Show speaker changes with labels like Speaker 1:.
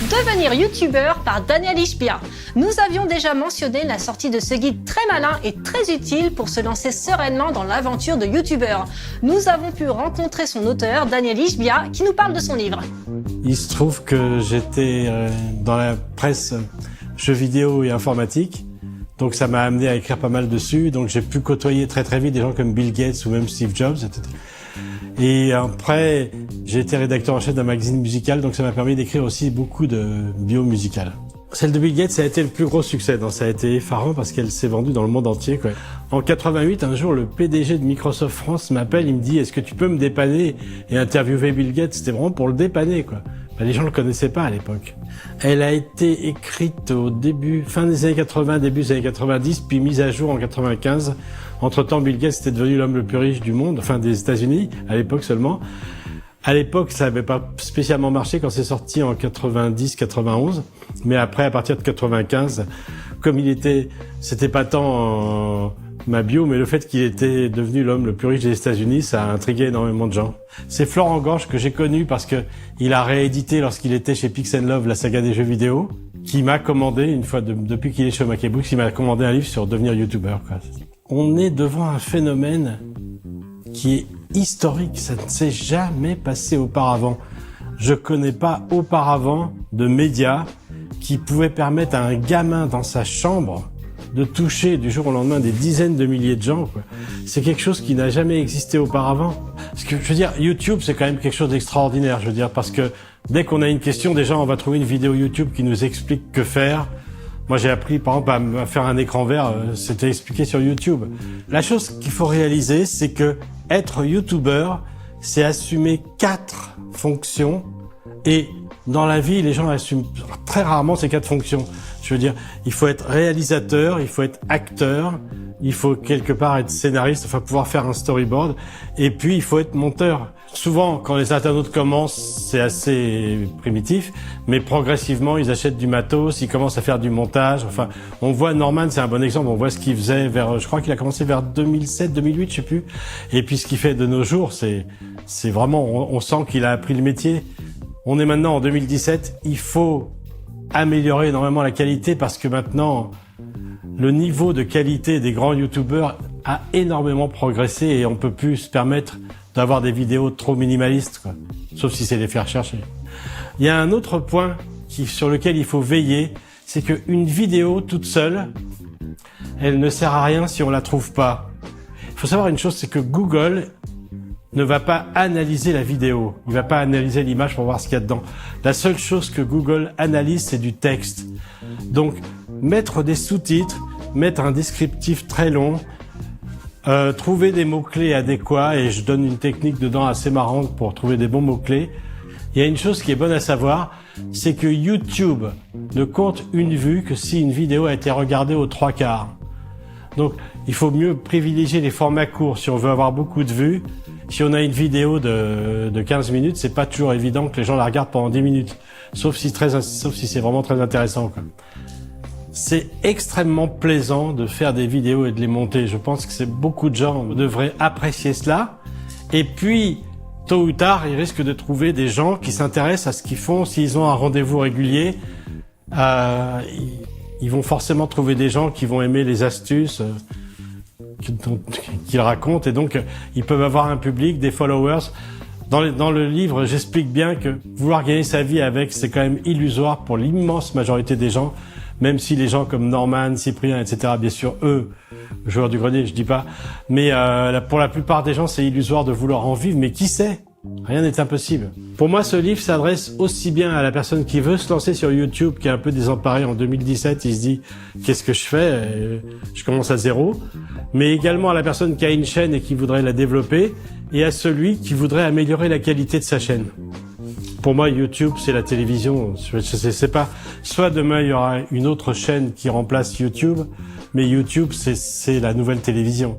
Speaker 1: Devenir youtubeur par Daniel Ishbia. Nous avions déjà mentionné la sortie de ce guide très malin et très utile pour se lancer sereinement dans l'aventure de youtubeur. Nous avons pu rencontrer son auteur, Daniel Ishbia, qui nous parle de son livre.
Speaker 2: Il se trouve que j'étais dans la presse jeux vidéo et informatique, donc ça m'a amené à écrire pas mal dessus, donc j'ai pu côtoyer très vite des gens comme Bill Gates ou même Steve Jobs, etc. Et après, j'ai été rédacteur en chef d'un magazine musical, donc ça m'a permis d'écrire aussi beaucoup de bio musical. Celle de Bill Gates, ça a été le plus gros succès, ça a été effarant parce qu'elle s'est vendue dans le monde entier, quoi. En 88, un jour, le PDG de Microsoft France m'appelle, il me dit « Est-ce que tu peux me dépanner ?» et interviewer Bill Gates, c'était vraiment pour le dépanner, quoi. Les gens le connaissaient pas à l'époque. Elle a été écrite au fin des années 80, début des années 90, puis mise à jour en 95. Entre-temps, Bill Gates était devenu l'homme le plus riche du monde, enfin des États-Unis, à l'époque seulement. À l'époque, ça n'avait pas spécialement marché quand c'est sorti en 90-91, mais après, à partir de 95, comme c'était pas tant ma bio, mais le fait qu'il était devenu l'homme le plus riche des États-Unis, ça a intrigué énormément de gens. C'est Florent Gorge que j'ai connu parce que il a réédité lorsqu'il était chez Pix & Love la saga des jeux vidéo, qui m'a commandé une fois depuis qu'il est chez Mac & Books, il m'a commandé un livre sur devenir youtubeur, quoi. On est devant un phénomène qui est historique, ça ne s'est jamais passé auparavant. Je connais pas auparavant de médias qui pouvaient permettre à un gamin dans sa chambre de toucher du jour au lendemain des dizaines de milliers de gens, quoi. C'est quelque chose qui n'a jamais existé auparavant. Parce que, je veux dire, YouTube, c'est quand même quelque chose d'extraordinaire, je veux dire, parce que dès qu'on a une question, déjà, on va trouver une vidéo YouTube qui nous explique que faire. Moi, j'ai appris, par exemple, à faire un écran vert, c'était expliqué sur YouTube. La chose qu'il faut réaliser, c'est que être YouTuber, c'est assumer 4 fonctions, et dans la vie, les gens assument très rarement ces 4 fonctions. Je veux dire, il faut être réalisateur, il faut être acteur, il faut quelque part être scénariste, enfin pouvoir faire un storyboard, et puis il faut être monteur. Souvent, quand les internautes commencent, c'est assez primitif, mais progressivement, ils achètent du matos, ils commencent à faire du montage. Enfin, on voit Norman, c'est un bon exemple, on voit ce qu'il faisait je crois qu'il a commencé vers 2007, 2008, je sais plus. Et puis ce qu'il fait de nos jours, c'est vraiment, on sent qu'il a appris le métier. On est maintenant en 2017, il faut améliorer énormément la qualité parce que maintenant, le niveau de qualité des grands youtubeurs a énormément progressé et on peut plus se permettre d'avoir des vidéos trop minimalistes, quoi. Sauf si c'est les faire chercher. Il y a un autre point sur lequel il faut veiller, c'est qu'une vidéo toute seule, elle ne sert à rien si on la trouve pas. Il faut savoir une chose, c'est que Google ne va pas analyser la vidéo. Il va pas analyser l'image pour voir ce qu'il y a dedans. La seule chose que Google analyse, c'est du texte. Donc, mettre des sous-titres, mettre un descriptif très long, trouver des mots-clés adéquats, et je donne une technique dedans assez marrante pour trouver des bons mots-clés. Il y a une chose qui est bonne à savoir, c'est que YouTube ne compte une vue que si une vidéo a été regardée aux 3/4. Donc, il faut mieux privilégier les formats courts si on veut avoir beaucoup de vues. Si on a une vidéo de 15 minutes, c'est pas toujours évident que les gens la regardent pendant 10 minutes. Sauf si c'est vraiment très intéressant, quoi. C'est extrêmement plaisant de faire des vidéos et de les monter. Je pense que beaucoup de gens devraient apprécier cela. Et puis, tôt ou tard, ils risquent de trouver des gens qui s'intéressent à ce qu'ils font. S'ils ont un rendez-vous régulier, ils vont forcément trouver des gens qui vont aimer les astuces qu'ils racontent, et donc ils peuvent avoir un public, des followers. Dans le livre, j'explique bien que vouloir gagner sa vie avec, c'est quand même illusoire pour l'immense majorité des gens, même si les gens comme Norman, Cyprien, etc., bien sûr, eux, joueurs du grenier, je dis pas, mais pour la plupart des gens, c'est illusoire de vouloir en vivre, mais qui sait? Rien n'est impossible. Pour moi, ce livre s'adresse aussi bien à la personne qui veut se lancer sur YouTube, qui est un peu désemparée en 2017, il se dit « Qu'est-ce que je fais ? Je commence à zéro », mais également à la personne qui a une chaîne et qui voudrait la développer, et à celui qui voudrait améliorer la qualité de sa chaîne. Pour moi, YouTube, c'est la télévision. Je sais pas. Soit demain, il y aura une autre chaîne qui remplace YouTube, mais YouTube, c'est la nouvelle télévision.